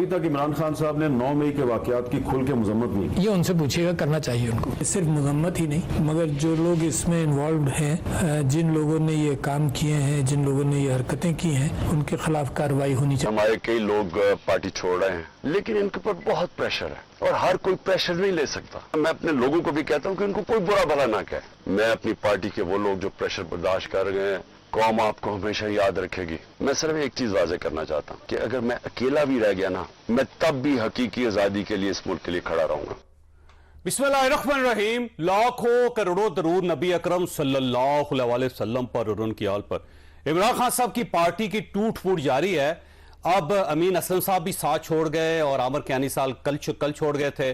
अभी तक इमरान खान साहब ने 9 मई के वाकयात की खुल के मजम्मत नहीं की। ये उनसे पूछिएगा, करना चाहिए उनको। सिर्फ मजम्मत ही नहीं, मगर जो लोग इसमें इन्वॉल्व हैं, जिन लोगों ने ये काम किए हैं, जिन लोगों ने ये हरकतें की हैं, उनके खिलाफ कार्रवाई होनी चाहिए। हमारे कई लोग पार्टी छोड़ रहे हैं, लेकिन इनके ऊपर बहुत प्रेशर है और हर कोई प्रेशर नहीं ले सकता। मैं अपने लोगों को भी कहता हूं कि इनको कोई बुरा भला ना कहे। मैं अपनी पार्टी के वो लोग जो प्रेशर बर्दाश्त कर रहे हैं, कौम आपको हमेशा याद रखेगी। मैं सिर्फ एक चीज वाज़ेह करना चाहता हूं कि अगर मैं अकेला भी रह गया ना, मैं तब भी हकीकी आजादी के लिए इस मुल्क के लिए खड़ा रहूंगा। बिस्मिल्लाहिर्रहमानिर्रहीम। लाखों करोड़ों दरूद नबी अकरम सल्लल्लाहु अलैहि वसल्लम पर और उनकी आल पर। इमरान खान साहब की पार्टी की टूट फूट जारी है। अब अमीन असलम साहब भी साथ छोड़ गए और आमिर कियानी साहब कल छोड़ गए थे।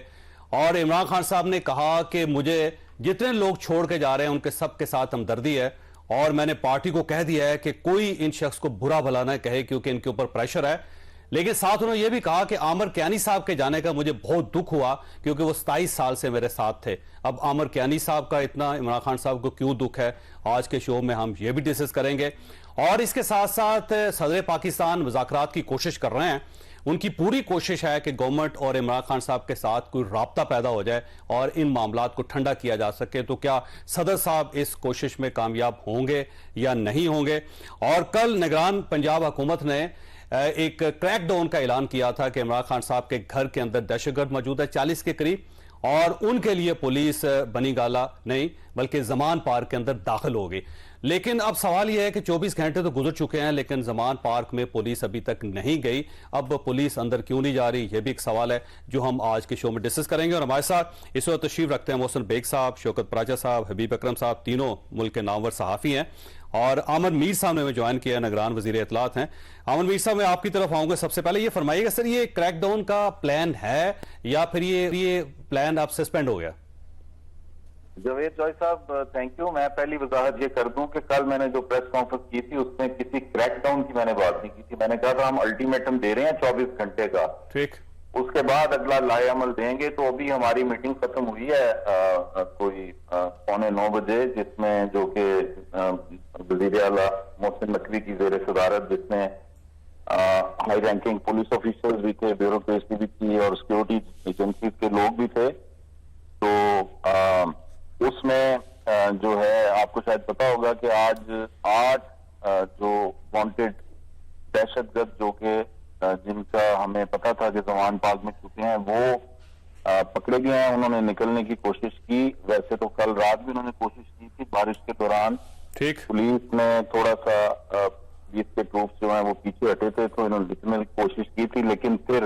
और इमरान खान साहब ने कहा कि मुझे जितने लोग छोड़ के जा रहे हैं उनके सबके साथ हमदर्दी है और मैंने पार्टी को कह दिया है कि कोई इन शख्स को बुरा भला ना कहे क्योंकि इनके ऊपर प्रेशर है। लेकिन साथ उन्होंने यह भी कहा कि आमिर कियानी साहब के जाने का मुझे बहुत दुख हुआ क्योंकि वो 27 साल से मेरे साथ थे। अब आमिर कियानी साहब का इतना इमरान खान साहब को क्यों दुख है, आज के शो में हम ये भी डिस्कस करेंगे। और इसके साथ साथ सदर पाकिस्तान मुज़ाकरात की कोशिश कर रहे हैं। उनकी पूरी कोशिश है कि गवर्नमेंट और इमरान खान साहब के साथ कोई राब्ता पैदा हो जाए और इन मामलात को ठंडा किया जा सके। तो क्या सदर साहब इस कोशिश में कामयाब होंगे या नहीं होंगे? और कल निगरान पंजाब हुकूमत ने एक क्रैकडाउन का ऐलान किया था कि इमरान खान साहब के घर के अंदर दहशतगर्द मौजूद है 40 के करीब, और उनके लिए पुलिस बनी गाला नहीं बल्कि जमान पार्क के अंदर दाखिल हो गई। लेकिन अब सवाल यह है कि 24 घंटे तो गुजर चुके हैं लेकिन जमान पार्क में पुलिस अभी तक नहीं गई। अब पुलिस अंदर क्यों नहीं जा रही, यह भी एक सवाल है जो हम आज के शो में डिस्कस करेंगे। और हमारे साथ इस वक्त तशरीफ रखते हैं मोहसिन बेग साहब, शौकत पराचा साहब, हबीब अकरम साहब, तीनों मुल्क के नामवर सहाफ़ी हैं। और आमर मीर साहब ने ज्वाइन किया, निगरान वजीर इत्तलात हैं। आमर मीर साहब, मैं आपकी तरफ आऊंगा। सबसे पहले ये फरमाइएगा सर, ये क्रैकडाउन का प्लान है या फिर ये प्लान अब सस्पेंड हो गया? जवेद जॉय साहब, थैंक यू। मैं पहली वजाहत ये कर दूं कि कल मैंने जो प्रेस कॉन्फ्रेंस की थी उसमें किसी क्रैकडाउन की मैंने बात नहीं की थी। मैंने कहा था हम अल्टीमेटम दे रहे हैं 24 घंटे का, ठीक, उसके बाद अगला लाए अमल देंगे। तो अभी हमारी मीटिंग खत्म हुई है कोई 8:45 बजे, जिसमें जो कि वजीर आला मोहसिन नकवी की जेर सदारत, जिसमें हाई रैंकिंग पुलिस ऑफिसर्स भी थे, ब्यूरोक्रेसी भी थी और सिक्योरिटी एजेंसी के लोग भी थे। तो उसमें जो है आपको शायद पता होगा कि आज 8 जो वांटेड दहशतगर्द जो कि जिनका हमें पता था कि जमान पाक में छुपे हैं वो पकड़े गए हैं। उन्होंने निकलने की कोशिश की। वैसे तो कल रात भी उन्होंने कोशिश की थी बारिश के दौरान, ठीक, पुलिस ने थोड़ा सा पुलिस के ट्रूप्स जो है वो पीछे हटे थे तो इन्होंने निकलने की कोशिश की थी, लेकिन फिर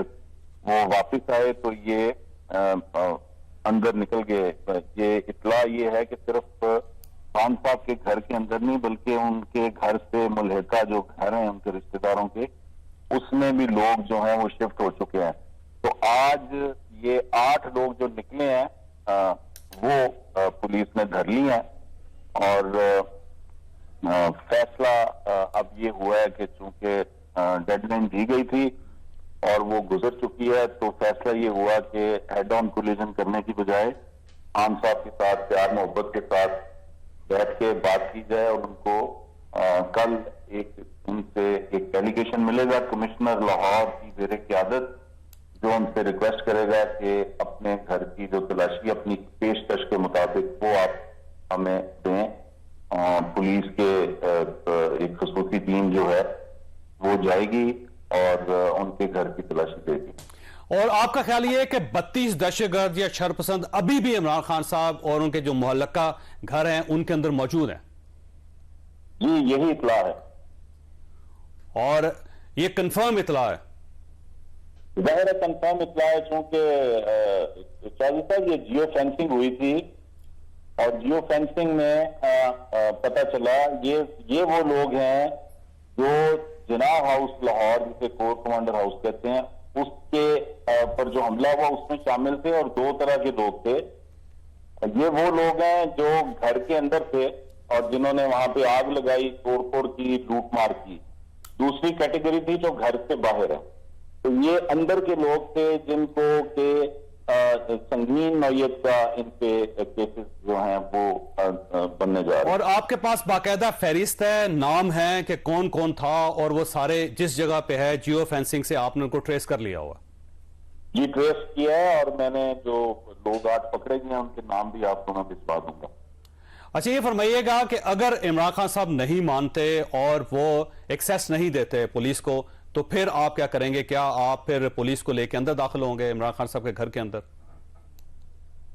वो वापिस आए तो ये अंदर निकल गए। ये इतला ये है कि सिर्फ खान साहब के घर के अंदर नहीं बल्कि उनके घर से मुल्हिका जो घर हैं उनके रिश्तेदारों के, उसमें भी लोग जो हैं वो शिफ्ट हो चुके हैं। तो आज ये 8 लोग जो निकले हैं वो पुलिस ने धर ली हैं। और फैसला अब ये हुआ है कि चूंकि डेडलाइन दी गई थी और वो गुजर चुकी है, तो फैसला ये हुआ कि हेड ऑन कोलिजन करने की बजाय खान साहब के साथ प्यार मोहब्बत के साथ बैठ के बात की जाए और उनको कल उनसे एक डेलीगेशन मिलेगा कमिश्नर लाहौर की जेर क़यादत, जो उनसे रिक्वेस्ट करेगा कि अपने घर की जो तलाशी अपनी पेशकश के मुताबिक वो आप हमें दें। पुलिस के एक खसूसी टीम जो है वो जाएगी और उनके घर की तलाशी देगी। और आपका ख्याल ये है कि 32 दहशतगर्द या शरपसंद अभी भी इमरान खान साहब और उनके जो मुहल्लका घर हैं उनके अंदर मौजूद हैं? जी, यही इतला है और ये कंफर्म इतला है? जाहिर है कंफर्म इतला है, चूंकि चौधरी साहब ये जियो फेंसिंग हुई थी और जियो फेंसिंग में पता चला ये वो लोग हैं जो जिनाह हाउस लाहौर, जिसे कोर कमांडर हाउस कहते हैं, उसके पर जो हमला हुआ उसमें शामिल थे और 2 तरह के लोग थे। ये वो लोग हैं जो घर के अंदर थे और जिन्होंने वहां पे आग लगाई, तोड़फोड़ की, लूट मार की। दूसरी कैटेगरी थी जो घर से बाहर है। तो ये अंदर के लोग थे जिनको के संगीन नौयत का इन पे केसेस जो हैं वो बनने जा रहे हैं। और आपके पास बाकायदा फहरिस्त है, नाम है कि कौन कौन था और वो सारे जिस जगह पे है जियो फेंसिंग से आपने उनको ट्रेस कर लिया हुआ? जी ट्रेस किया है और मैंने जो लोग आज पकड़े गए हैं उनके नाम भी आपको मैं भिजवा दूंगा। अच्छा, ये फरमाइएगा कि अगर इमरान खान साहब नहीं मानते और वो एक्सेस नहीं देते पुलिस को, तो फिर आप क्या करेंगे? क्या आप फिर पुलिस को लेके अंदर दाखिल होंगे इमरान खान साहब के घर के अंदर?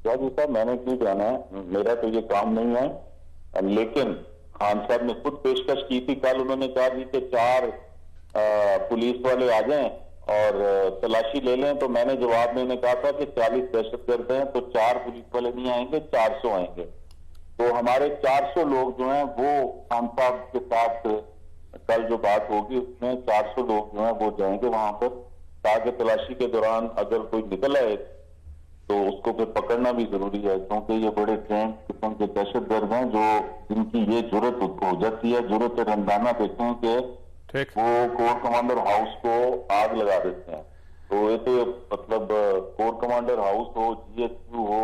जी साहब, मैंने क्यों जाना है, मेरा तो ये काम नहीं है, लेकिन खान साहब ने खुद पेशकश की थी। कल उन्होंने कहा जी कि 4 पुलिस वाले आ जाएं और तलाशी ले लें, तो मैंने जवाब में कहा था कि 40 दहशतगर्द हैं, तो 4 पुलिस वाले नहीं आएंगे, 400 आएंगे। तो हमारे 400 लोग जो हैं वो खान साहब के साथ कल जो बात होगी उसमें 400 लोग जो हैं वो जाएंगे वहां पर, ताकि तलाशी के दौरान अगर कोई निकल आए तो उसको फिर पकड़ना भी जरूरी है, क्योंकि ये बड़े ट्रेंड किस्म के दहशतगर्द हैं जो जिनकी ये जरूरत हो जाती है। जरूरत रमजाना देखते हैं कि वो कोर कमांडर हाउस को आग लगा देते हैं। तो ये तो मतलब कोर कमांडर हाउस हो, GSU हो,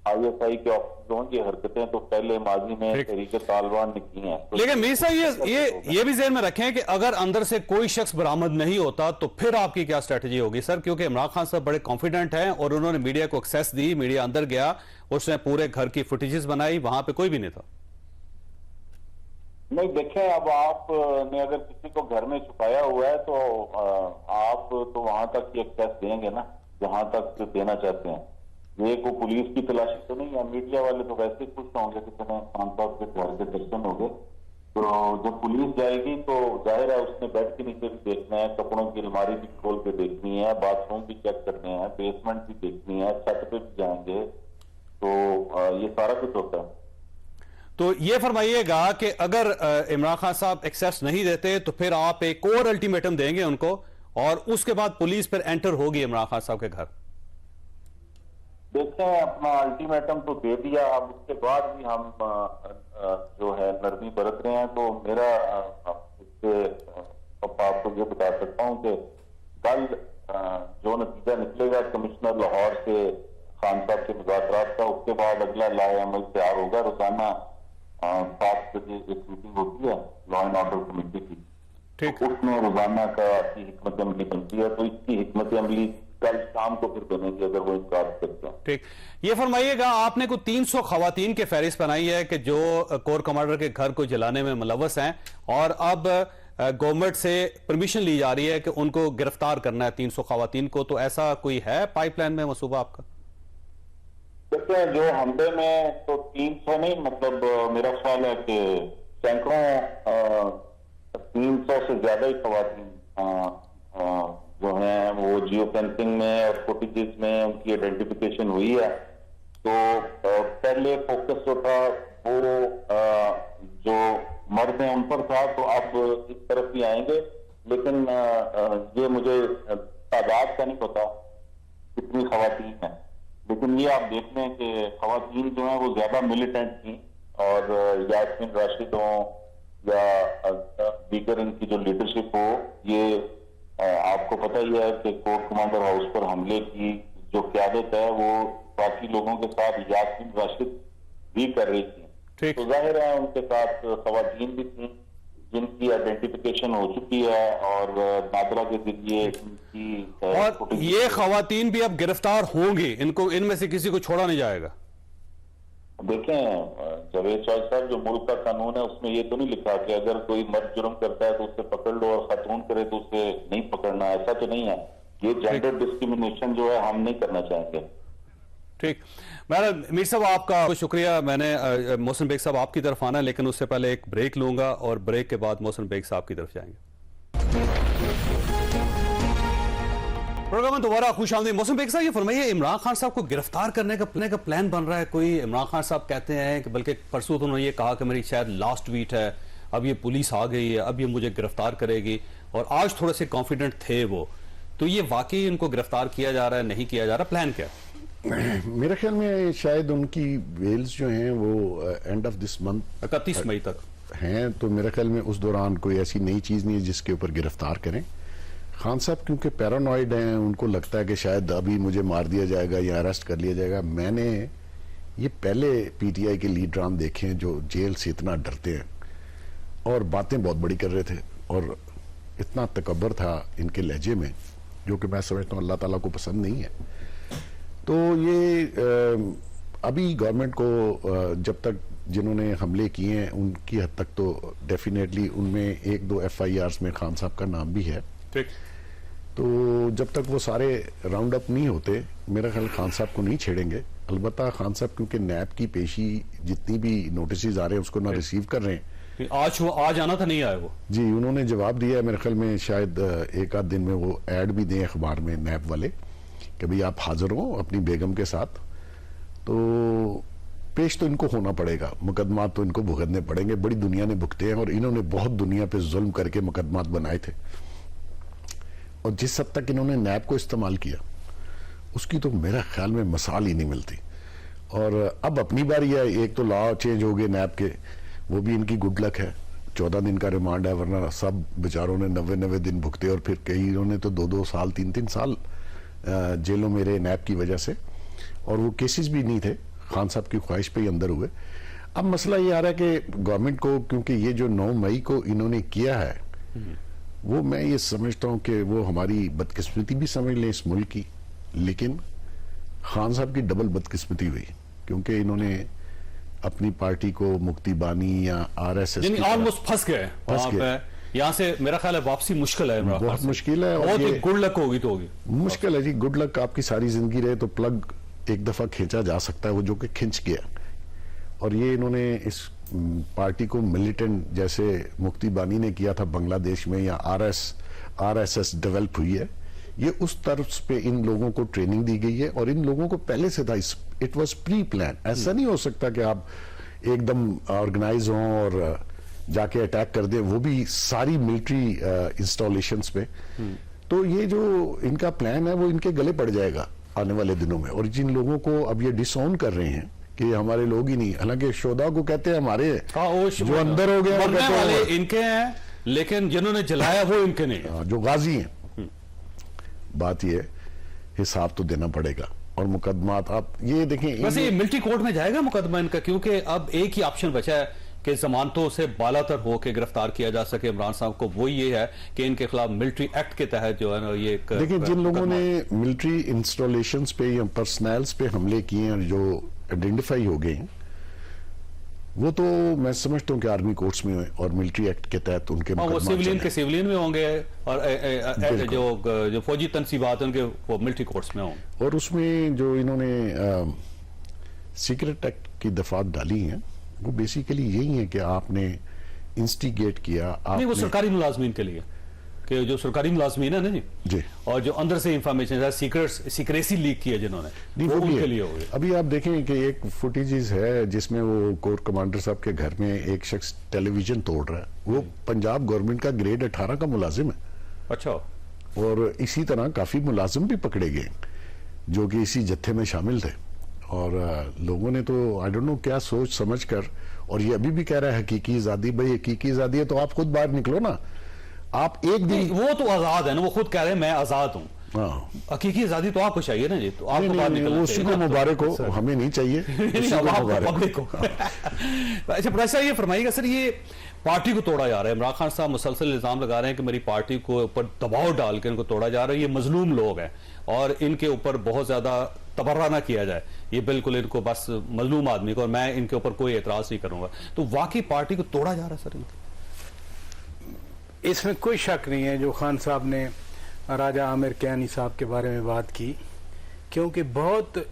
ISI के ऑफिस हों, ये हरकतें तो पहले माजी में तरीके तालिबान ने की हैं। तो लेकिन मीर साहब ये भी ज़हन में रखें कि अगर अंदर से कोई शख्स बरामद नहीं होता तो फिर आपकी क्या स्ट्रेटजी होगी सर? क्योंकि इमरान खान साहब बड़े कॉन्फिडेंट हैं और उन्होंने मीडिया को एक्सेस दी, मीडिया अंदर गया, उसने पूरे घर की फुटेजेस बनाई, वहां पे कोई भी नहीं था। नहीं देखें, अब आपने अगर किसी को घर में छुपाया हुआ है तो आप तो वहां तक ही एक्सेस देंगे ना जहां तक देना चाहते हैं। ये को पुलिस की तलाशी तो नहीं है, मीडिया वाले तो वैसे खुश होंगे कि खान साहब के घर के दर्शन हो गए। तो जब पुलिस जाएगी तो जाहिर है उसने बेड के नीचे भी देखना है, कपड़ों की अलमारी भी खोल के देखनी है, बाथरूम भी चेक करने हैं, बेसमेंट भी देखनी है, छत पे भी जाएंगे, तो ये सारा कुछ होता है। तो ये फरमाइएगा कि अगर इमरान खान साहब एक्सेस नहीं देते तो फिर आप एक और अल्टीमेटम देंगे उनको और उसके बाद पुलिस फिर एंटर होगी इमरान खान साहब के घर? देखते हैं, अपना अल्टीमेटम तो दे दिया, अब उसके बाद भी हम जो है नरमी बरत रहे हैं। तो मेरा इससे आपको ये बता सकता हूं कि कल जो नतीजा निकलेगा कमिश्नर लाहौर से खान साहब के मुज़ाकरात का, उसके बाद अगला लाए अमल तैयार होगा। रोजाना 7 बजे एक मीटिंग होती है लॉ एंड ऑर्डर कमेटी की, तो उसमें रोजाना का हिकमत अमली बनती है, तो इसकी हिकमत अमली कल शाम को फिर बनेगी अगर वो इनकार करते हैं। ठीक, ये फरमाइएगा, आपने को 300 खवातीन के फहरिस्त बनाई है कि जो कोर कमांडर के घर को जलाने में मुलव्वस हैं और अब गवर्नमेंट से परमिशन ली जा रही है कि उनको गिरफ्तार करना है 300 खवातीन को, तो ऐसा कोई है पाइपलाइन में मंसूबा आपका? देखिए, जो हमले में तो 300 नहीं, मतलब मेरा ख्याल है कि सैकड़ों 300 से ज्यादा ही खवातीन जो हैं वो जियो फेंसिंग में और फुटेजेस में उनकी आइडेंटिफिकेशन हुई है। तो पहले फोकस जो था वो जो मर्द हैं उन पर था, तो अब इस तरफ भी आएंगे, लेकिन ये मुझे तादाद का नहीं पता कितनी खवातीन है, लेकिन ये आप देख लें कि खवातीन जो है वो ज्यादा मिलिटेंट थी और यास्मीन राशिद हो या दीगर इनकी जो लीडरशिप हो, ये आपको पता ही है कि कोर कमांडर हाउस पर हमले की जो क़यादत है वो बाकी लोगों के साथ यास्मीन राशिद भी कर रही थी। तो जाहिर है उनके साथ खवातीन भी थी जिनकी आइडेंटिफिकेशन हो चुकी है और नादरा के जरिए इनकी और ये खवातीन भी अब गिरफ्तार होंगी, इनको इनमें से किसी को छोड़ा नहीं जाएगा। देखें जावेद चौधरी साहब, जो मुल्क का कानून है उसमें ये तो नहीं लिखा कि अगर कोई मर्द जुर्म करता है तो उसे पकड़ लो और खातून करे तो उसे नहीं पकड़ना, ऐसा तो नहीं है। ये जेंडर डिस्क्रिमिनेशन जो है हम नहीं करना चाहेंगे। ठीक, मैडम मीर साहब आपका शुक्रिया। मैंने मोहसिन बेग साहब आपकी तरफ आना, लेकिन उससे पहले एक ब्रेक लूंगा और ब्रेक के बाद मोहसिन बेग साहब की तरफ जाएंगे। प्रोग्राम में दोबारा खुशामदीद। मोहसिन बेग साहब, ये फरमाइए, इमरान खान साहब को गिरफ्तार करने का प्लान बन रहा है कोई? इमरान खान साहब कहते हैं कि बल्कि परसों तो उन्होंने ये कहा कि मेरी शायद लास्ट वीट है, अब ये पुलिस आ गई है, अब ये मुझे गिरफ्तार करेगी, और आज थोड़े से कॉन्फिडेंट थे वो। तो ये वाकई इनको गिरफ्तार किया जा रहा है, नहीं किया जा रहा, प्लान क्या है? मेरे ख्याल में शायद उनकी वेल्स जो हैं वो एंड ऑफ दिस मंथ 31 मई तक हैं, तो मेरे ख्याल में उस दौरान कोई ऐसी नई चीज़ नहीं है जिसके ऊपर गिरफ्तार करें। खान साहब क्योंकि पैरानॉइड हैं, उनको लगता है कि शायद अभी मुझे मार दिया जाएगा या अरेस्ट कर लिया जाएगा। मैंने ये पहले PTI के लीडरान देखे हैं जो जेल से इतना डरते हैं और बातें बहुत बड़ी कर रहे थे और इतना तकब्बर था इनके लहजे में जो कि मैं समझता हूँ अल्लाह ताला को पसंद नहीं है। तो ये अभी गवर्नमेंट को जब तक जिन्होंने हमले किए हैं उनकी हद तक तो डेफिनेटली उनमें 1-2 FIRs में खान साहब का नाम भी है। ठीक। तो जब तक वो सारे राउंड अप नहीं होते मेरा ख्याल खान साहब को नहीं छेड़ेंगे। अलबत्ता खान साहब क्योंकि नैब की पेशी जितनी भी नोटिस आ रहे हैं उसको ना रिसीव कर रहे हैं। आज आना था, नहीं आया वो। जी, उन्होंने जवाब दिया है मेरे ख्याल में, शायद एक आध दिन में वो ऐड भी दें अखबार में नैब वाले कि भाई आप हाजिर हो अपनी बेगम के साथ। तो पेश तो इनको होना पड़ेगा, मुकदमा तो इनको भुगतने पड़ेंगे। बड़ी दुनिया ने भुगते हैं और इन्होंने बहुत दुनिया पे जुल्म करके मुकदमात बनाए थे और जिस हद तक इन्होंने नैब को इस्तेमाल किया उसकी तो मेरा ख्याल में मिसाल ही नहीं मिलती। और अब अपनी बारी है, एक तो लॉ चेंज हो गए नैब के, वो भी इनकी गुड लक है। 14 दिन का रिमांड है, वरना सब बेचारों ने 90 दिन भुगते और फिर कई इन्होंने तो 2-2 साल 3-3 साल जेलों में रहे नैब की वजह से, और वो केसेस भी नहीं थे, खान साहब की ख्वाहिश पे ही अंदर हुए। अब मसला ये आ रहा है कि गवर्नमेंट को, क्योंकि ये जो 9 मई को इन्होंने किया है वो मैं ये समझता हूं कि वो हमारी बदकिस्मती भी समझ लें इस मुल्क की, लेकिन खान साहब की डबल बदकिस्मती हुई क्योंकि इन्होंने अपनी पार्टी को मुक्ति बानी या RSS ऑलमोस्ट फंस गए। यहाँ से मेरा ख्याल है वापसी मुश्किल है, बहुत मुश्किल है। बहुत ही गुड लक होगी तो होगी, मुश्किल है जी। गुड लक आपकी सारी जिंदगी रहे तो प्लग एक दफा खींचा जा सकता है, वो जो कि खिंच गया। और ये इन्होंने इस पार्टी को मिलिटेंट जैसे मुक्ति बानी ने किया था बांग्लादेश में या RSS डेवलप हुई है, ये उस तरफ पे इन लोगों को ट्रेनिंग दी गई है और इन लोगों को पहले से था, इट वाज प्री प्लान। ऐसा नहीं हो सकता कि आप एकदम ऑर्गेनाइज हों और जाके अटैक कर दें, वो भी सारी मिलिट्री इंस्टॉलेशंस पे। तो ये जो इनका प्लान है वो इनके गले पड़ जाएगा आने वाले दिनों में। और जिन लोगों को अब ये डिसऑन कर रहे हैं कि हमारे लोग ही नहीं, हालांकि शोधा को कहते हैं हमारे, जो अंदर हो गए वाले इनके हैं, लेकिन जिन्होंने जलाया वो इनके नहीं, जो गाजी हैं। बात ये हिसाब तो देना पड़ेगा और मुकदमात आप ये देखें। वैसे ये मिलिट्री कोर्ट में जाएगा मुकदमा इनका, क्योंकि अब एक ही ऑप्शन बचा है कि जमानतों से बालातर होकर गिरफ्तार किया जा सके इमरान साहब को। वो ये है कि इनके खिलाफ मिलिट्री एक्ट के तहत जो है ना ये देखिए, जिन लोगों ने मिलिट्री इंस्टॉलेशंस पे या पर्सनल्स पे हमले किए हैं जो आइडेंटिफाई हो गए हैं, वो तो मैं समझता हूँ कि आर्मी कोर्ट्स में और मिलिट्री एक्ट के तहत उनके वो सिविलियन में होंगे और जो फौजी तनसीबात उनके वो मिलिट्री कोर्ट्स में होंगे। और उसमें जो इन्होंने सीक्रेट एक्ट की दफात डाली हैं वो बेसिकली यही है कि आपने इंस्टिगेट किया। नहीं, वो सरकारी मुलाजमीन के लिए, कि जो सरकारी मुलाजमीन है ना जी, और जो अंदर से इंफॉर्मेशन सीक्रेसी लीक की है जिन्होंने, वो उनके लिए हो गया। अभी आप देखें कि एक फुटेजेस है जिसमें वो कोर कमांडर साहब के घर में एक शख्स टेलीविजन तोड़ रहा है, वो पंजाब गवर्नमेंट का ग्रेड 18 का मुलाजिम है। अच्छा। और इसी तरह काफी मुलाजिम भी पकड़े गए जो कि इसी जत्थे में शामिल थे। और लोगों ने तो आई डोंट नो क्या सोच समझ कर, और ये अभी भी कह रहा है हकीकी आजादी। भाई हकीकी आजादी है तो आप खुद बाहर निकलो ना। आप एक दिन, वो तो आजाद है ना, वो खुद कह रहे हैं मैं आजाद हूँ। हकीकी आजादी तो आपको चाहिए ना जी, तो आपको बाहर निकलना उसी को मुबारक हो, हमें नहीं चाहिए। पब्लिक को। अच्छा प्रोफेसर, ये फरमाइएगा सर, ये पार्टी को तोड़ा जा रहा है, इमरान खान साहब मुसलसल इल्जाम लगा रहे हैं कि मेरी पार्टी को ऊपर दबाव डाल के इनको तोड़ा जा रहा है, ये मजलूम लोग हैं और इनके ऊपर बहुत ज्यादा तबर्रा ना किया जाए, ये बिल्कुल इनको बस मजलूम आदमी को, और मैं इनके ऊपर कोई एतराज नहीं करूंगा। तो वाकई पार्टी को तोड़ा जा रहा है सर? इसमें कोई शक नहीं है जो खान साहब ने राजा आमिर कैनी साहब के बारे में बात की, क्योंकि बहुत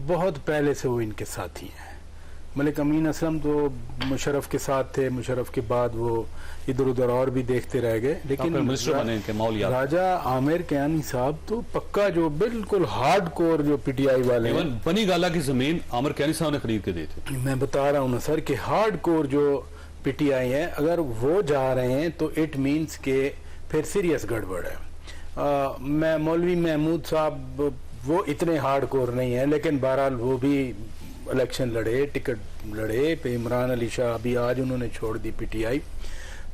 बहुत पहले से वो इनके साथी हैं। मलिक अमीन असलम तो मुशर्रफ के साथ थे, मुशर्रफ के बाद वो इधर उधर और भी देखते रह गए, लेकिन राजा आमिर कैनी साहब तो पक्का जो बिल्कुल हार्ड कोर जो PTI वाले हैं। बनी गाला की जमीन आमिर कैनी साहब ने खरीद के दी थी। मैं बता रहा हूँ ना सर कि हार्ड कोर जो PTI है, अगर वो जा रहे हैं तो इट मीन्स के फिर सीरियस गड़बड़ है। मैं मौलवी महमूद साहब वो इतने हार्ड कोर नहीं है, लेकिन बहरहाल वो भी इलेक्शन लड़े, टिकट लड़े पे। इमरान अली शाह अभी आज उन्होंने छोड़ दी PTI।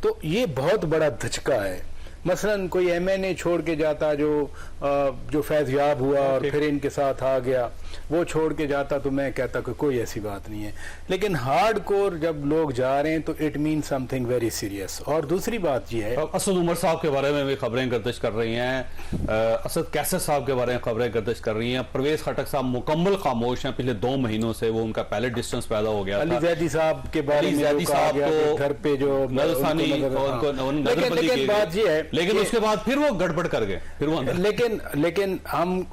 तो ये बहुत बड़ा धचका है मसलन कोई MNA छोड़ के जाता जो फैज़याब हुआ और फिर इनके साथ आ गया, वो छोड़ के जाता तो मैं कहता कि कोई ऐसी बात नहीं है। लेकिन हार्डकोर जब लोग जा रहे हैं तो it mean something very serious. और दूसरी बात ये है, असद उमर साहब के बारे में भी खबरें गर्दिश कर रही हैं, असद कैसर साहब के बारे में खबरें गर्दिश कर रही हैं, परवेज खटक साहब मुकम्मल खामोश हैं, पिछले 2 महीनों से वो उनका पैलेट डिस्टेंस पैदा हो गया था। अली जैदी साहब के बारे में तो घर पे जो लेकिन बात ये है, लेकिन उसके बाद फिर वो गड़बड़ कर गए, फिर वो लेकिन हम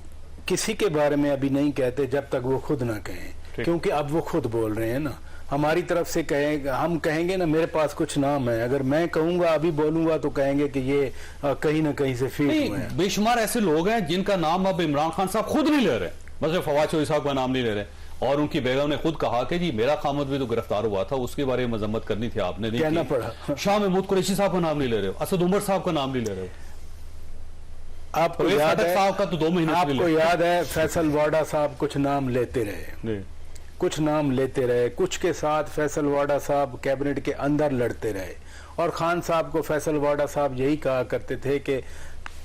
किसी के बारे में अभी नहीं कहते जब तक वो खुद ना कहें, क्योंकि अब वो खुद बोल रहे हैं ना। हमारी तरफ से हम कहेंगे ना मेरे पास कुछ नाम है, अगर मैं कहूंगा अभी बोलूंगा तो कहेंगे कि ये कहीं ना कहीं से फीड हुए हैं। बेशुमार ऐसे लोग हैं जिनका नाम अब इमरान खान साहब खुद नहीं ले रहे, मतलब फवाद चौधरी साहब का नाम नहीं ले रहे, और उनकी बेगम ने खुद कहा कि जी मेरा खामद भी तो गिरफ्तार हुआ था, उसके बारे में मजम्मत करनी थी, आपने नहीं कहना की। पड़ा। शाह महमूद कुरैशी साहब का नाम नहीं ले रहे हो, असद उमर साहब का नाम नहीं ले रहे हो। आपको याद है, साहब का तो 2 महीने आपको याद है फैसल वाडा साहब कुछ नाम लेते रहे, कुछ नाम लेते रहे, कुछ के साथ फैसल वाडा साहब कैबिनेट के अंदर लड़ते रहे, और खान साहब को फैसल वाडा साहब यही कहा करते थे कि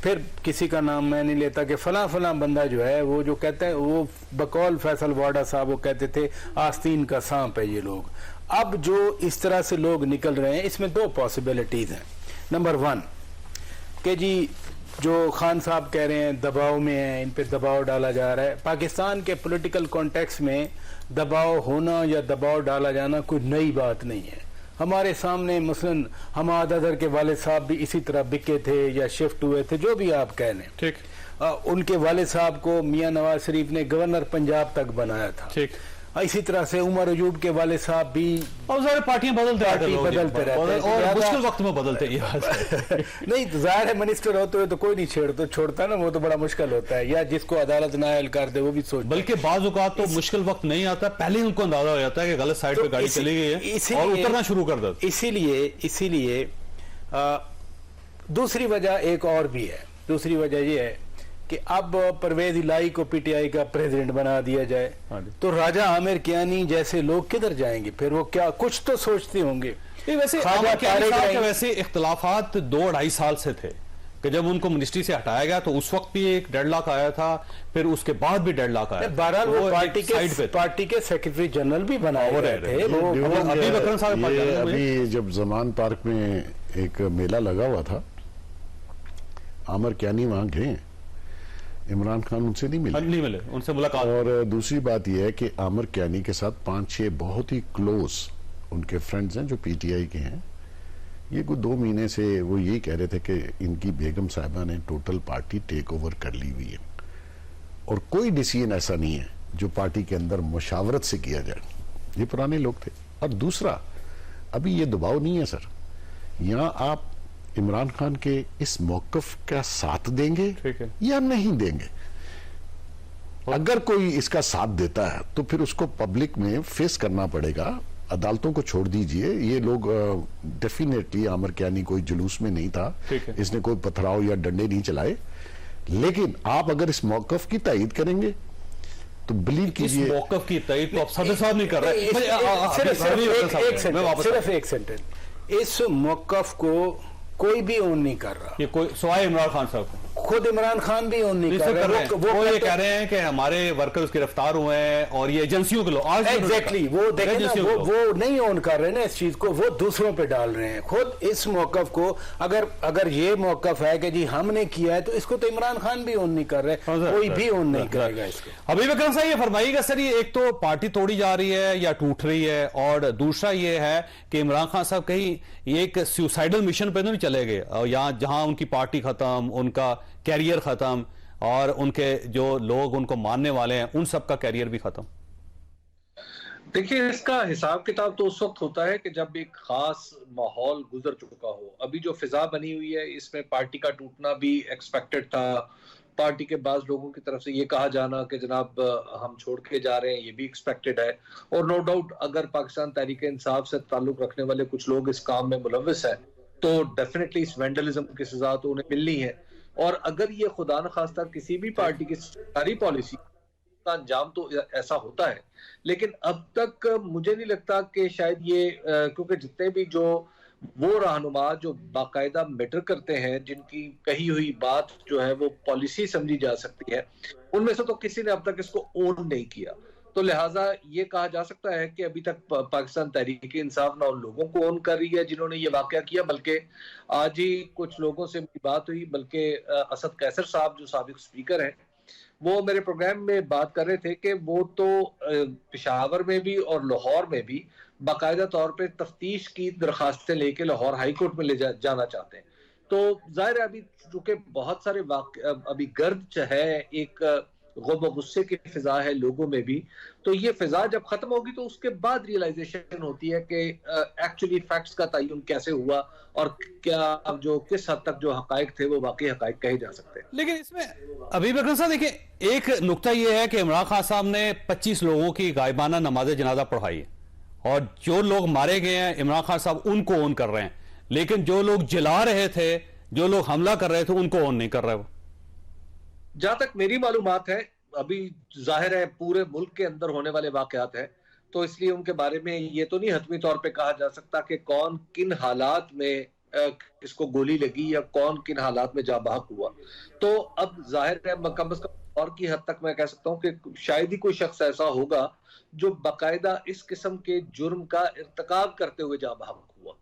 फिर किसी का नाम मैं नहीं लेता कि फला फला बंदा जो है वो जो कहते हैं, वो बकौल फैसल वाडा साहब वो कहते थे आस्तीन का सांप है ये लोग। अब जो इस तरह से लोग निकल रहे हैं, इसमें 2 पॉसिबिलिटीज हैं। नंबर 1 कि जी जो खान साहब कह रहे हैं दबाव में है, इन पे दबाव डाला जा रहा है। पाकिस्तान के पॉलिटिकल कॉन्टेक्स्ट में दबाव होना या दबाव डाला जाना कोई नई बात नहीं है। हमारे सामने मसलन हमाद अदर के वालिद साहब भी इसी तरह बिके थे या शिफ्ट हुए थे, जो भी आप कह लें, ठीक। उनके वालिद साहब को मियां नवाज शरीफ ने गवर्नर पंजाब तक बनाया था, ठीक। इसी तरह से उमर अयूब के वाले साहब भी, और सारे पार्टियां बदलते रहते हैं और मुश्किल वक्त में बदलते नहीं तो जाहिर है मिनिस्टर होते हुए तो कोई नहीं छोड़ता ना, वो तो बड़ा मुश्किल होता है, या जिसको अदालत ना अहल कर दे वो भी सोच। बल्कि बाज़ औक़ात तो मुश्किल वक्त नहीं आता, पहले ही उनको अंदाजा हो जाता है कि गलत साइड पे गाड़ी चली गई है और उतरना शुरू कर देते। इसीलिए दूसरी वजह एक और भी है। दूसरी वजह ये है कि अब परवेज इलाही को PTI का प्रेसिडेंट बना दिया जाए तो राजा आमिर कियानी जैसे लोग किधर जाएंगे फिर? वो क्या कुछ तो सोचते होंगे। वैसे आमिर कियानी साहब के वैसे इख्तलाफात 2-2.5 साल से थे कि जब उनको मिनिस्ट्री से हटाया गया तो उस वक्त भी एक डेडलॉक आया था, फिर उसके बाद भी डेडलॉक आया। बहरहाल वो पार्टी के सेक्रेटरी जनरल भी बनाए रहे थे। अभी जब जमान पार्क में एक मेला लगा हुआ था, आमिर कियानी वहां गए, इमरान खान उनसे नहीं मिले, उनसे मुलाकात। और दूसरी बात यह है कि आमिर कियानी के साथ 5-6 बहुत ही क्लोज उनके फ्रेंड्स हैं जो PTI के हैं। ये कुछ 2 महीने से वो यही कह रहे थे कि इनकी बेगम साहिबा ने टोटल पार्टी टेक ओवर कर ली हुई है और कोई डिसीजन ऐसा नहीं है जो पार्टी के अंदर मुशावरत से किया जाए। ये पुराने लोग थे। और दूसरा, अभी ये दबाव नहीं है सर, यहाँ आप इमरान खान के इस मौकफ का साथ देंगे या नहीं देंगे। अगर कोई इसका साथ देता है तो फिर उसको पब्लिक में फेस करना पड़ेगा। अदालतों को छोड़ दीजिए, ये लोग डेफिनेटली आमिर कियानी कोई जुलूस में नहीं था, इसने कोई पथराव या डंडे नहीं चलाए, लेकिन आप अगर इस मौकफ की तायीद करेंगे तो बिलीव कीजिए। इस मौकफ की तायीद तो आप सदर साहब नहीं कर रहे। सिर्फ एक सेंटेंस, इस मौकफ को कोई भी ओन नहीं कर रहा, ये कोई सवाए इमरान खान साहब, खुद इमरान खान भी ओन नहीं कर रहे। वो ये कह रहे हैं कि हमारे वर्कर्स गिरफ्तार हुए हैं और ये एजेंसियों के लोग। एग्जैक्टली, वो देखें ना, वो नहीं ओन कर रहे ना इस चीज को, वो दूसरों पे डाल रहे हैं। खुद इस मौकफ को अगर ये मौकफ है कि जी हमने किया है तो इसको तो इमरान खान भी ओन नहीं कर रहे, कोई भी ओन नहीं करेगा इसको। अभी विक्रम साहब ये फरमाइएगा सर, ये एक तो पार्टी तोड़ी जा रही है या टूट रही है, और दूसरा ये है कि इमरान खान साहब कहीं ये एक सुसाइडल मिशन पे तो नहीं चले गए, और यहाँ जहां उनकी पार्टी खत्म, उनका कैरियर खत्म, और उनके जो लोग उनको मानने वाले हैं उन सब का कैरियर भी खत्म। देखिए, इसका हिसाब किताब तो उस वक्त होता है कि जब एक खास माहौल गुजर चुका हो। अभी जो फिजा बनी हुई है इसमें पार्टी का टूटना भी एक्सपेक्टेड था। पार्टी के बाज लोगों की तरफ से ये कहा जाना कि जनाब हम छोड़ के जा रहे हैं, ये भी एक्सपेक्टेड है। और नो डाउट अगर पाकिस्तान तहरीक इंसाफ से ताल्लुक रखने वाले कुछ लोग इस काम में मुलव्विस हैं तो डेफिनेटली इस वेंडलिज्म की सजा तो उन्हें मिलनी है। और अगर ये खुदा न खास्ता किसी भी पार्टी की सरकारी पॉलिसी का अंजाम तो ऐसा होता है, लेकिन अब तक मुझे नहीं लगता कि शायद ये क्योंकि जितने भी जो वो रहनुमा जो बाकायदा मैटर करते हैं, जिनकी कही हुई बात जो है वो पॉलिसी समझी जा सकती है, उनमें से तो किसी ने अब तक इसको ओन नहीं किया। तो लिहाजा ये कहा जा सकता है कि अभी तक पाकिस्तान तहरीक-ए-इंसाफ ना उन लोगों को ओन कर रही है जिन्होंने ये वाकया किया, बल्कि आज ही कुछ लोगों से मेरी बात हुई, बल्कि असद कैसर साहब जो साबिक स्पीकर हैं, वो मेरे प्रोग्राम में बात कर रहे थे कि वो तो पेशावर में भी और लाहौर में भी बाकायदा तौर पे तफ्तीश की दरखास्तें लेके लाहौर हाई कोर्ट में जाना चाहते हैं। तो जाहिर है अभी चूंकि बहुत सारे अभी गर्द है, एक गम और गुस्से की फिजा है लोगों में भी, तो ये फिजा जब खत्म होगी तो उसके बाद रियलाइजेशन होती है कि एक्चुअली फैक्ट्स का तयन कैसे हुआ और क्या जो किस हद तक जो हकायक थे वो वाकई हकायक कहे जा सकते हैं। लेकिन इसमें अभी अकरम साहब देखिए, एक नुकता यह है कि इमरान खान साहब ने 25 लोगों की गायबाना नमाज जनाजा पढ़ाई है, और जो लोग मारे गए हैं इमरान खान साहब उनको ओन कर रहे हैं, लेकिन जो लोग जला रहे थे, जो लोग हमला कर रहे थे, उनको ओन नहीं कर रहे। वो जहां तक मेरी मालूमात है, अभी जाहिर है पूरे मुल्क के अंदर होने वाले वाकयात है, तो इसलिए उनके बारे में ये तो नहीं हतमी तौर पे कहा जा सकता कि कौन किन हालात में किसको गोली लगी या कौन किन हालात में जाबाक हुआ। तो अब जाहिर है कम से कम और की हद तक मैं कह सकता हूँ कि शायद ही कोई शख्स ऐसा होगा जो बाकायदा इस किस्म के जुर्म का इर्तिकाब करते हुए जाबाक हुआ,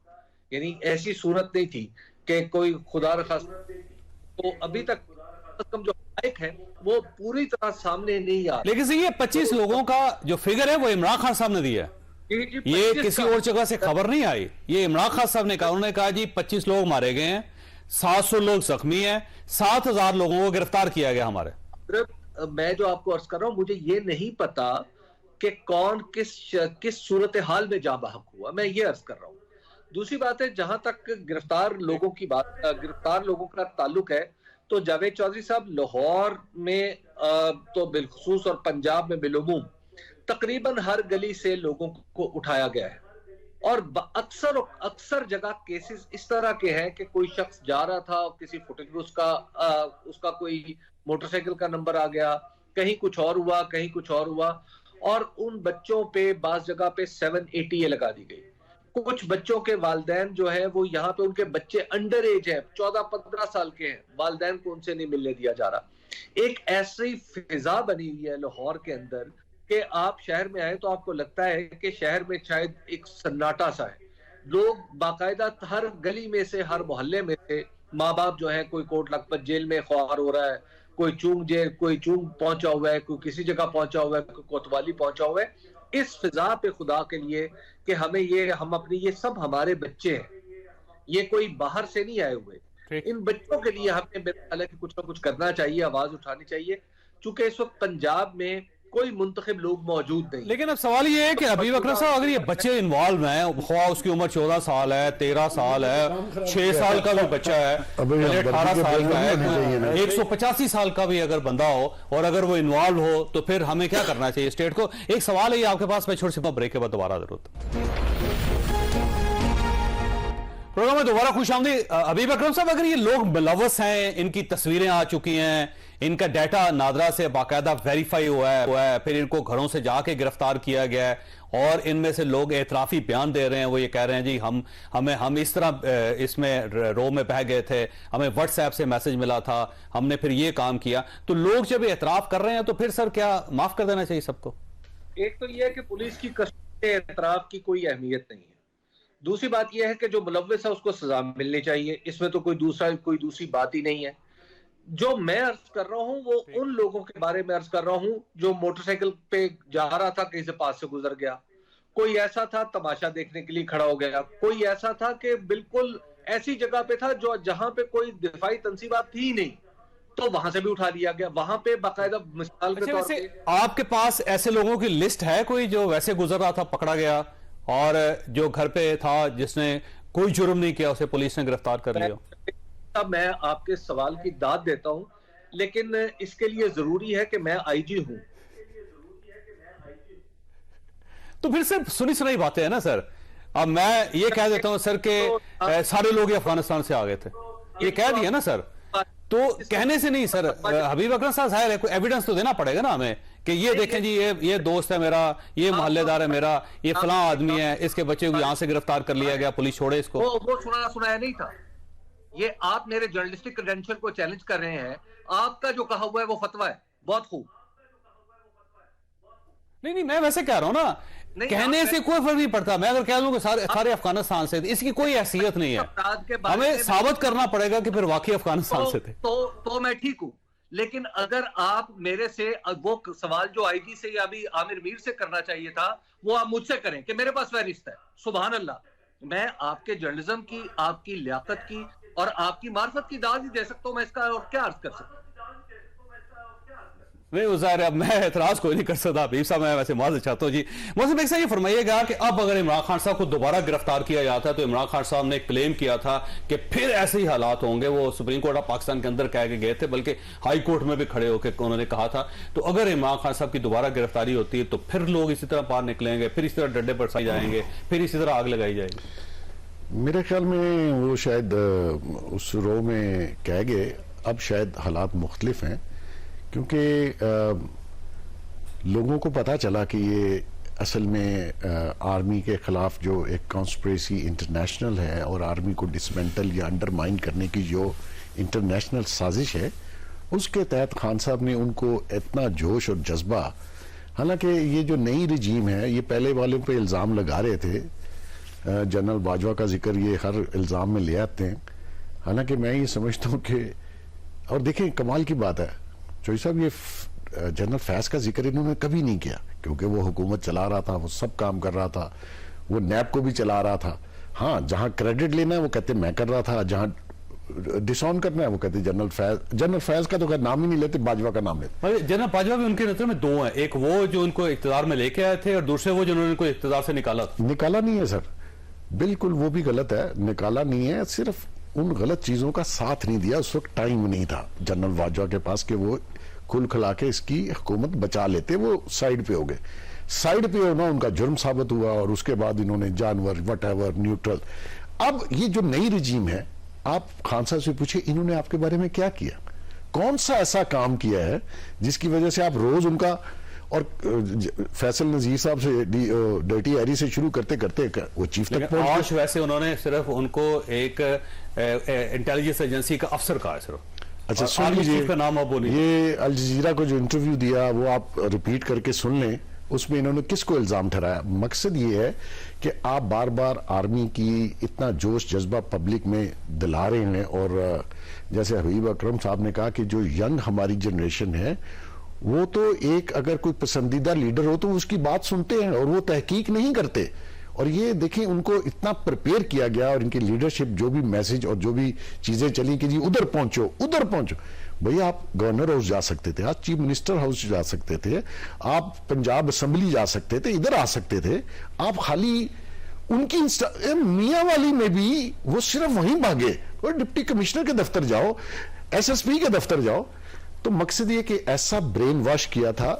यानी ऐसी सूरत नहीं थी कि कोई खुदा न खास्ता। तो अभी तक कम जो हकायक है वो पूरी तरह सामने नहीं आ। लेकिन ये 25 लोगों का जो फिगर है वो इमरान खान साहब ने दिया है, ये किसी और जगह से खबर नहीं आई, ये इमरान खान साहब ने कहा। उन्होंने कहा जी 25 लोग मारे गए हैं, 700 लोग जख्मी हैं, 7000 लोगों को गिरफ्तार किया गया हमारे। मैं जो आपको अर्ज कर रहा हूं, मुझे ये नहीं पता कि कौन किस सूरत हाल में जाबाहक हुआ, मैं ये अर्ज कर रहा हूं। दूसरी बात है, जहां तक गिरफ्तार लोगों की बात, गिरफ्तार लोगों का ताल्लुक है, तो जावेद चौधरी साहब लाहौर में तो बिलखुसूस और पंजाब में बिलुमूम तकरीबन हर गली से लोगों को उठाया गया है, और अक्सर जगह केसेस इस तरह के हैं कि कोई शख्स जा रहा था, किसी फुटेज में उसका कोई मोटरसाइकिल का नंबर आ गया, कहीं कुछ और हुआ, कहीं कुछ और हुआ, और उन बच्चों पे बास जगह पे 780 लगा दी गई। कुछ बच्चों के वालदैन जो है वो यहाँ पे उनके बच्चे अंडर एज है, 14-15 साल के हैं, वालदैन को उनसे नहीं मिलने दिया जा रहा। एक ऐसी फिजा बनी हुई है लाहौर के अंदर कि आप शहर में आए तो आपको लगता है कि शहर में शायद एक सन्नाटा सा है। लोग बाकायदा हर गली में से, हर मोहल्ले में से माँ बाप जो है, कोई कोट लखपत जेल में ख्वार हो रहा है, कोई चूंग पहुंचा हुआ है, कोई किसी जगह पहुंचा हुआ है, कोई कोतवाली पहुंचा हुआ है। इस फिजा पे खुदा के लिए कि हम अपनी, ये सब हमारे बच्चे हैं, ये कोई बाहर से नहीं आए हुए। इन बच्चों के लिए हमें मेरे ख्याल है कि कुछ ना कुछ करना चाहिए, आवाज उठानी चाहिए, चूंकि इस वक्त पंजाब में कोई मुंतखब लोग मौजूद नहीं। लेकिन अब सवाल ये है कि अभी अकरम साहब, अगर ये बच्चे इन्वॉल्व हैं, ख्वाह उसकी उम्र 14 साल है, 13 साल है, 6 साल का भी बच्चा है, 18 साल का है, 185 साल का भी अगर बंदा हो, और अगर वो इन्वॉल्व हो, तो फिर हमें क्या करना चाहिए स्टेट को? एक सवाल है ये आपके पास, मैं छोटी सी ब्रेक के बाद दोबारा जरूरत। प्रोग्राम में दोबारा खुशामदीद। अभी अकरम साहब, अगर ये लोग मुलव्वस हैं, इनकी तस्वीरें आ चुकी हैं, इनका डाटा नादरा से बाकायदा वेरीफाई हुआ है, फिर इनको घरों से जाके गिरफ्तार किया गया है, और इनमें से लोग एतराफी बयान दे रहे हैं, वो ये कह रहे हैं जी हम इस तरह इसमें रो में बह गए थे, हमें व्हाट्सएप से मैसेज मिला था, हमने फिर ये काम किया। तो लोग जब एतराफ कर रहे हैं तो फिर सर क्या माफ कर देना चाहिए सबको? एक तो यह है कि पुलिस की कस्टडी एतराफ की कोई अहमियत नहीं है। दूसरी बात यह है कि जो मुलव्विस है उसको सजा मिलनी चाहिए, इसमें तो कोई दूसरी बात ही नहीं है। जो मैं अर्ज कर रहा हूं वो उन लोगों के बारे में अर्ज कर रहा हूं जो मोटरसाइकिल पे जा रहा था, कहीं से पास से गुजर गया, कोई ऐसा था तमाशा देखने के लिए खड़ा हो गया, कोई ऐसा था कि बिल्कुल ऐसी जगह पे था जहां पे कोई दिफाई तंसीबात थी ही नहीं, तो वहां से भी उठा लिया गया। वहां पे बाकायदा मिसाल के तौर पे आपके पास ऐसे लोगों की लिस्ट है कोई जो वैसे गुजर रहा था, पकड़ा गया, और जो घर पे था जिसने कोई जुर्म नहीं किया उसे पुलिस ने गिरफ्तार कर लिया? मैं आपके सवाल की दाद देता हूं, लेकिन इसके लिए जरूरी है कि मैं आईजी हूं। तो फिर सिर्फ सुनी सुनाई बातें हैं ना सर। अब मैं ये कह देता हूं सर कि सारे लोग अफगानिस्तान से आ गए थे, ये कह दिया ना सर, तो कहने से नहीं सर। हबीब अकरम साहब, जाहिर है कोई एविडेंस तो देना पड़ेगा ना हमें कि ये देखें जी, ये दोस्त है मेरा, ये मोहल्लेदार है मेरा, ये फलां आदमी है, इसके बच्चे को यहां से गिरफ्तार कर लिया गया, पुलिस छोड़े इसको। वो सुनाया नहीं था। ये आप मेरे जर्नलिस्टिक क्रेडेंशियल को चैलेंज कर रहे हैं। आपका जो कहा हुआ है वो फतवा है, बहुत खूब। नहीं, मैं वैसे कह रहा हूं ना, कहने से कोई फर्क नहीं पड़ता। मैं अगर कह दूं कि सारे अफगानिस्तान से, इसकी कोई हैसियत नहीं है। हमें साबित करना पड़ेगा कि फिर वाकई अफगानिस्तान से थे। तो मैं ठीक हूं, लेकिन अगर आप मेरे से वो सवाल जो आईजी से या अभी आमिर मीर से करना चाहिए था, वो आप मुझसे करें कि मेरे पास फहरिस्त है। सुभान अल्लाह, मैं आपके जर्नलिज्म की, आपकी लियाकत की और आपकी मार्फत की दाद ही दे सकता हूं। मैं इसका और क्या अर्ज कर सकता हूं? नहीं उज़ाहिर, अब मैं एतराज कोई नहीं कर सकता। हबीब साहब, मैं वैसे माजूद चाहता हूँ जी। मोहसिन बेग साहब, ये फरमाइएगा कि अब अगर इमरान खान साहब को दोबारा गिरफ्तार किया जाता है तो इमरान खान साहब ने क्लेम किया था कि फिर ऐसे ही हालात होंगे। वो सुप्रीम कोर्ट ऑफ पाकिस्तान के अंदर कह के गए थे, बल्कि हाई कोर्ट में भी खड़े होकर उन्होंने कहा था। तो अगर इमरान खान साहब की दोबारा गिरफ्तारी होती है तो फिर लोग इसी तरह बाहर निकलेंगे, फिर इसी तरह डंडे बरसाए जाएंगे, फिर इसी तरह आग लगाई जाएगी। मेरे ख्याल में वो शायद उस रो में कह गए। अब शायद हालात मुख्तलिफ हैं, क्योंकि लोगों को पता चला कि ये असल में आर्मी के खिलाफ जो एक कॉन्स्पिरेसी इंटरनेशनल है और आर्मी को डिसमेंटल या अंडरमाइन करने की जो इंटरनेशनल साजिश है, उसके तहत खान साहब ने उनको इतना जोश और जज्बा, हालांकि ये जो नई रजीम है ये पहले वालों पे इल्ज़ाम लगा रहे थे। जनरल बाजवा का जिक्र ये हर इल्ज़ाम में ले आते हैं। हालांकि मैं ये समझता हूँ कि, और देखें कमाल की बात है, चौधरी साहब, ये जनरल फैज का जिक्र इन्होंने कभी नहीं किया, क्योंकि वो हुकूमत चला रहा था, वो सब काम कर रहा था, वो नैब को भी चला रहा था। हाँ, जहां क्रेडिट लेना है वो कहते मैं कर रहा था, जहां डिसऑन करना है वो कहते जनरल फैज का तो नाम ही नहीं लेते, बाजवा का नाम लेते। जनरल बाजवा भी उनके नजर में दो हैं, एक वो जो उनको इख्तियार में लेके आए थे और दूसरे वो जिन्होंने उनको इख्तियार से निकाला नहीं है सर, बिल्कुल वो भी गलत है। निकाला नहीं है, सिर्फ उन गलत चीजों का साथ नहीं दिया। उस वक्त टाइम नहीं था जनरल बाजवा के पास कि वो खुल खिला के इसकी हुकूमत बचा लेते। वो साइड पे हो गए। साइड पे होना उनका जुर्म साबित हुआ और उसके बाद इन्होंने जानवर वटएवर न्यूट्रल। अब ये जो नई रजीम है, आप खान साहब से पूछिए इन्होंने आपके बारे में क्या किया, कौन सा ऐसा काम किया है जिसकी वजह से आप रोज उनका, और फैसल नजीर साहब से डर्टी एरी से शुरू करते करते वो चीफ तक पहुंच। आज वैसे उन्होंने सिर्फ उनको एक इंटेलिजेंस एजेंसी का अफसर कहा है सिर्फ। अच्छा सुन लीजिए, ये अल जजीरा को जो इंटरव्यू दिया वो आप रिपीट करके सुन लें। उसमें इन्होंने किसको इल्जाम ठहराया? मकसद ये है कि आप बार बार आर्मी की इतना जोश जज्बा पब्लिक में दिला रहे हैं, और जैसे हबीब अकरम साहब ने कहा कि जो यंग हमारी जनरेशन है वो तो एक अगर कोई पसंदीदा लीडर हो तो उसकी बात सुनते हैं और वो तहकीक नहीं करते। और ये देखें, उनको इतना प्रिपेयर किया गया और इनकी लीडरशिप जो भी मैसेज और जो भी चीजें चली कि जी उधर पहुंचो उधर पहुंचो। भैया आप गवर्नर हाउस जा सकते थे, आप चीफ मिनिस्टर हाउस जा सकते थे, आप पंजाब असेंबली जा सकते थे, इधर आ सकते थे। आप खाली उनकी मियां वाली में भी वो सिर्फ वहीं भागे, और डिप्टी कमिश्नर के दफ्तर जाओ, एसएसपी के दफ्तर जाओ। तो मकसद ये कि ऐसा ब्रेन वॉश किया था।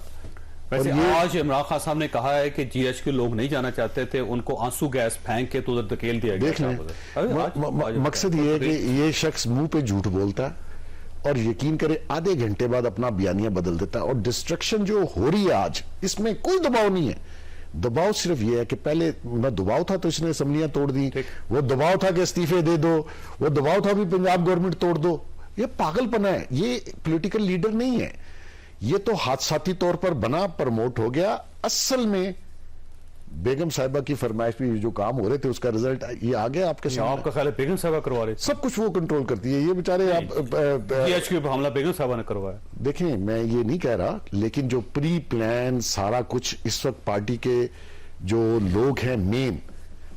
वैसे आज इमरान खान साहब ने कहा है कि जीएच के लोग नहीं जाना चाहते थे, उनको आंसू गैस फेंक के तो उधर धकेल दिया गया। देख लें, मकसद ये है कि ये शख्स मुंह पे झूठ बोलता है और यकीन करे आधे घंटे बाद अपना बयानिया बदल देता है। और डिस्ट्रक्शन जो हो रही है आज, इसमें कोई दबाव नहीं है। दबाव सिर्फ ये है कि पहले न दबाव था तो इसने असम्बलियां तोड़ दी, वो दबाव था कि इस्तीफे दे दो, वो दबाव था भी पंजाब गवर्नमेंट तोड़ दो। ये पागलपना है, ये पॉलिटिकल लीडर नहीं है, ये तो हादसाती तौर पर बना, प्रमोट हो गया। असल में बेगम साहिबा की फरमाइश पे जो काम हो रहे थे उसका रिजल्ट ये आ गया आपके सामने। आपका ख्याल है बेगम साहिबा करवा रहे? सब कुछ वो कंट्रोल करती है, ये बेचारे आप हमला बेगम साहिबा ने करवाया। देखें, मैं ये नहीं कह रहा, लेकिन जो प्री प्लान सारा कुछ इस वक्त पार्टी के जो लोग हैं मेन,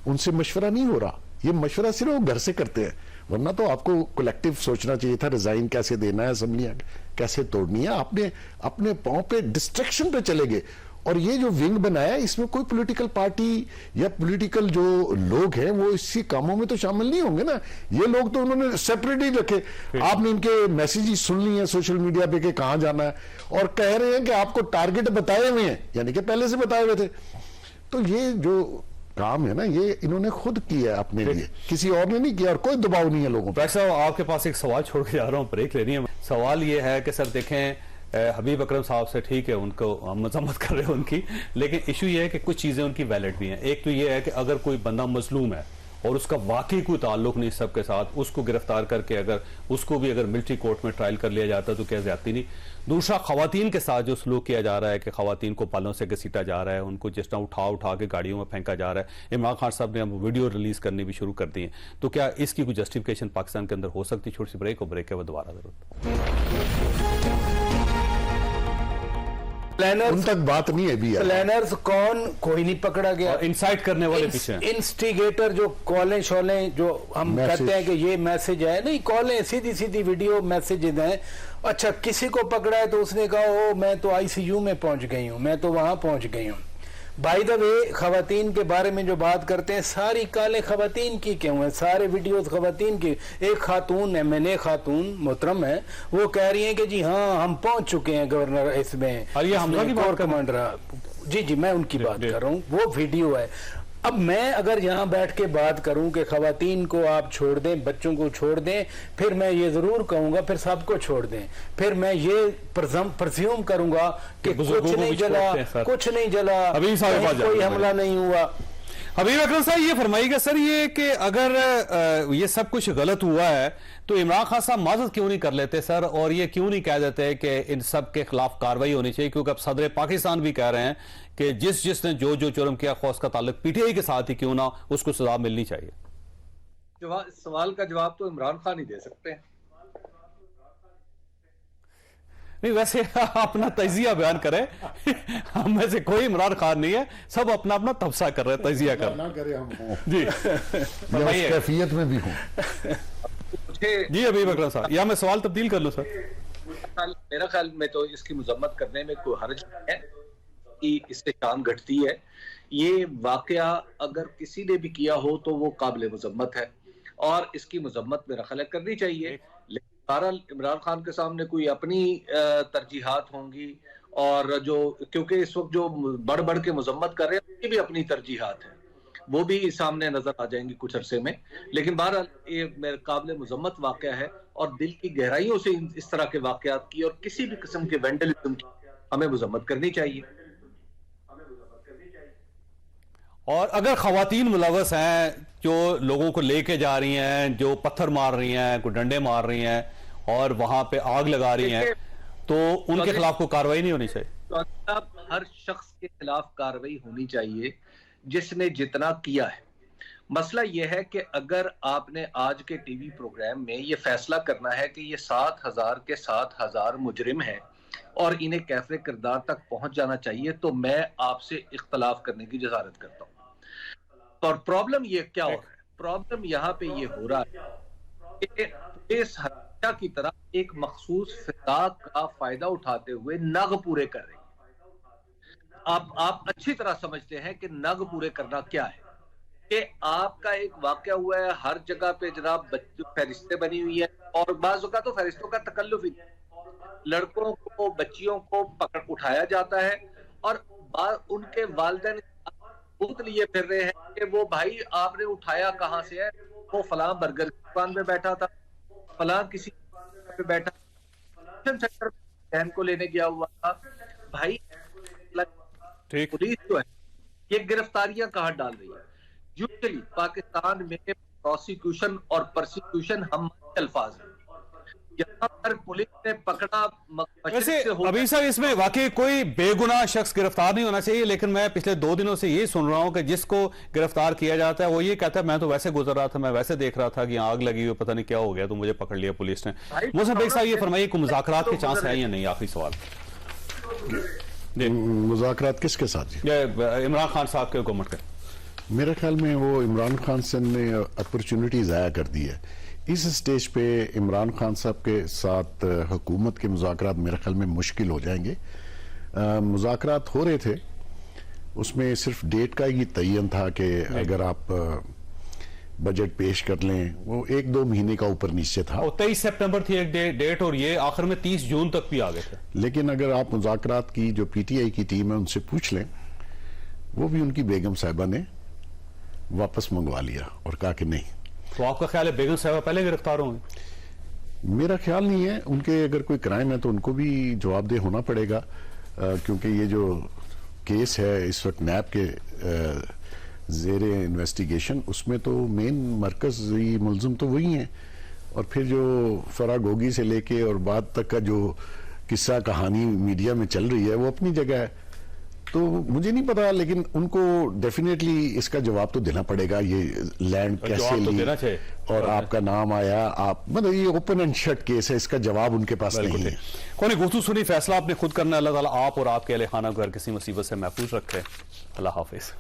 उनसे मशवरा नहीं हो रहा। ये मशवरा सिर्फ वो घर से करते हैं, वरना तो आपको कलेक्टिव सोचना चाहिए था, रिजाइन कैसे देना है, असेंबलियां कैसे तोड़नी है। आपने अपने पांव पे डिस्ट्रैक्शन पे चले गए। और ये जो विंग बनाया, इसमें कोई पॉलिटिकल पार्टी या पॉलिटिकल जो लोग हैं वो इसी कामों में तो शामिल नहीं होंगे ना। ये लोग तो उन्होंने सेपरेट ही रखे। आपने इनके मैसेजेस सुन लिए हैं सोशल मीडिया पे कि कहां जाना है, और कह रहे हैं कि आपको टारगेट बताए हुए हैं, यानी कि पहले से बताए हुए थे। तो ये जो काम है ना, ये इन्होंने खुद किया अपने लिए, किसी और ने नहीं किया, और कोई दबाव नहीं है लोगों पर। आपके पास एक सवाल छोड़ के जा रहा हूं, ब्रेक लेनी है। सवाल ये है कि सर देखें, हबीब अकरम साहब से ठीक है, उनको हम मजम्मत कर रहे हैं उनकी, लेकिन इशू ये है कि कुछ चीज़ें उनकी वैलिड भी हैं। एक तो ये है कि अगर कोई बंदा मजलूम है और उसका वाकई कोई ताल्लुक नहीं सबके साथ, उसको गिरफ्तार करके अगर उसको भी अगर मिलिट्री कोर्ट में ट्रायल कर लिया जाता तो क्या ज्यादती नहीं। दूसरा, खवातीन के साथ जो सलूक किया जा रहा है कि खवातीन को पालों से घसीटा जा रहा है, उनको जिस तरह उठा के गाड़ियों में फेंका जा रहा है। इमरान खान साहब ने अब वीडियो रिलीज करनी भी शुरू कर दी है, तो क्या इसकी कोई जस्टिफिकेशन पाकिस्तान के अंदर हो सकती है? छोटी सी ब्रेक, और ब्रेक के बाद दोबारा जरूर। उन तक बात नहीं है अभी। प्लानर्स कौन, कोई नहीं पकड़ा गया। इंसाइट करने वाले पीछे, इंस्टिगेटर जो कॉलें शोलें जो हम कहते हैं कि ये मैसेज है, नहीं, कॉलें सीधी सीधी वीडियो मैसेज हैं। अच्छा, किसी को पकड़ा है तो उसने कहा ओ मैं तो आईसीयू में पहुंच गई हूं, मैं तो वहां पहुंच गई हूं। बाय द वे, खवातीन के बारे में जो बात करते हैं सारी कालें खवातीन की क्यों है, सारे वीडियोस खवातीन की। एक खातून एमएनए खातून मोहतरम है, वो कह रही हैं कि जी हाँ हम पहुंच चुके हैं गवर्नर इसमें, कोर कमांडर। जी जी, मैं उनकी बात कर रहा हूँ, वो वीडियो है। अब मैं अगर यहाँ बैठ के बात करूं कि खवातीन को आप छोड़ दें, बच्चों को छोड़ दें, फिर मैं ये जरूर कहूंगा फिर सबको छोड़ दें, फिर मैं ये प्रज्यूम करूंगा कि कुछ नहीं जला, कुछ नहीं जला, कोई हमला नहीं हुआ। हबीब अकरम साहब ये फरमाइएगा सर, ये कि अगर ये सब कुछ गलत हुआ है तो इमरान खान साहब माजरत क्यों नहीं कर लेते सर, और ये क्यों नहीं कह देते कि इन सब के खिलाफ कार्रवाई होनी चाहिए? क्योंकि अब सदर पाकिस्तान भी कह रहे हैं कि जिसने जो जुर्म किया, खौस का ताल्लुक पीटीआई के साथ ही क्यों ना, उसको सजा मिलनी चाहिए। सवाल का जवाब तो इमरान खान ही दे सकते हैं। नहीं, वैसे अपना तजिया बयान करें, हम में से कोई इमरान खान नहीं है, सब अपना अपना तबसा कर रहे हैं, तजिया कर रहे हैं जी। कैफियत में भी हूँ जी हबीब अकरम साहब, या मैं सवाल तब्दील कर लूं सर? मेरा ख्याल में तो इसकी मजम्मत करने में कोई हर्ज नहीं है कि इससे शान घटती है। ये वाकया अगर किसी ने भी किया हो तो वो काबिल मजम्मत है और इसकी मजम्मत मेरा ख्याल करनी चाहिए। लेकिन बहरहाल इमरान खान के सामने कोई अपनी तरजीहात होंगी, और जो क्योंकि इस वक्त जो बढ़ बढ़ के मजम्मत कर रहे हैं उनकी भी अपनी तरजीहात है, वो भी सामने नजर आ जाएंगी कुछ अरसे में। लेकिन बहरहाल ये मेरे काबिल मजम्मत वाकया है और दिल की गहराइयों से इस तरह के वाकयात की और किसी भी किस्म के वेंडलिज्म की हमें मजम्मत करनी चाहिए। और अगर खवातीन मुलव्वस हैं, जो लोगों को लेके जा रही हैं, जो पत्थर मार रही हैं, कोई डंडे मार रही हैं और वहां पे आग लगा रही हैं, तो उनके खिलाफ कोई कार्रवाई नहीं होनी चाहिए? तो हर शख्स के खिलाफ कार्रवाई होनी चाहिए जिसने जितना किया है। मसला यह है कि अगर आपने आज के टीवी प्रोग्राम में ये फैसला करना है कि ये 7,000 के 7,000 मुजरिम हैं और इन्हें कैफे किरदार तक पहुंच जाना चाहिए, तो मैं आपसे इख्तलाफ करने की जसारत करता हूं। और प्रॉब्लम ये क्या हो रहा है? प्रॉब्लम यहाँ पे ये हो रहा है कि इस हत्या की तरह एक मखसूस फिजा का फायदा उठाते हुए नग पूरे कर रही है। आप अच्छी तरह समझते हैं कि नग पूरे करना क्या है, कि आपका एक वाकया हुआ है, हर जगह पे जनाब फहरिस्तें बनी हुई है और बाज़ औक़ात तो फहरिस्तों का तकल्लुफ़ ही, लड़कों को बच्चियों को पकड़ उठाया जाता है और उनके वालिदैन भूत लिए फिर रहे हैं कि वो भाई आपने उठाया कहां से है, वो फलां बर्गर की दुकान में बैठा था, फलां किसी पे बैठा, सेंटर बहन को लेने गया हुआ था। भाई पुलिस जो है ये गिरफ्तारियां कहां डाल रही है? यूजुअली पाकिस्तान में प्रोसिक्यूशन और परसिक्यूशन हम अल्फाज हैं, यहाँ पर पुलिस ने पकड़ा। वैसे अभी सर इसमें वाकई कोई बेगुनाह शख्स गिरफ्तार नहीं होना चाहिए, लेकिन मैं पिछले 2 दिनों से ये सुन रहा हूं कि जिसको गिरफ्तार किया जाता है वो ये कहता है मैं तो वैसे गुजर रहा था, मैं वैसे देख रहा था कि आग लगी हुई, पता नहीं क्या हो गया तो मुझे पकड़ लिया पुलिस ने। मौसम बेग साहब ये फरमाइए कि मुज़ाकरात के चांस है या नहीं? आखिरी सवाल। मुज़ाकरात किसके साथ? इमरान खान साहब के हुकूमत के। मेरे ख्याल में वो इमरान खान से ने अपॉर्चुनिटी ज़ाया कर दी है। इस स्टेज पे इमरान खान साहब के साथ हुकूमत के मुज़ाकरात मेरे ख्याल में मुश्किल हो जाएंगे। मुज़ाकरात हो रहे थे, उसमें सिर्फ डेट का ही तयन था कि अगर आप बजट पेश कर लें, वो 1-2 महीने का ऊपर नीचे था। 23 सितंबर थी एक डेट और ये आखिर में 30 जून तक भी आ गए थे। लेकिन अगर आप मुज़ाकरात की जो पीटीआई की टीम है उनसे पूछ लें, वो भी उनकी बेगम साहिबा ने वापस मंगवा लिया और कहा कि नहीं। तो आपका ख्याल है बेगम साहिबा पहले गिरफ्तार होंगे? मेरा ख्याल नहीं है। उनके अगर कोई क्राइम है तो उनको भी जवाबदेह होना पड़ेगा, क्योंकि ये जो केस है इस वक्त नैब के जेरे इन्वेस्टिगेशन, उसमें तो मेन मरकजी मुलजिम तो वही हैं। और फिर जो फराह गोगी से लेके और बाद तक का जो किस्सा कहानी मीडिया में चल रही है वो अपनी जगह है। तो मुझे नहीं पता, लेकिन उनको डेफिनेटली इसका जवाब तो देना पड़ेगा। ये लैंड कैसे ली और आपका नाम आया, आप मतलब ये ओपन एंड शट केस है, इसका जवाब उनके पास नहीं है। कौन गुफ्तगू सुनी, फैसला आपने खुद करना है। अल्लाह ताला आप और आपके अहले खाना को हर किसी मुसीबत से महफूज रखे। अल्लाह हाफिज।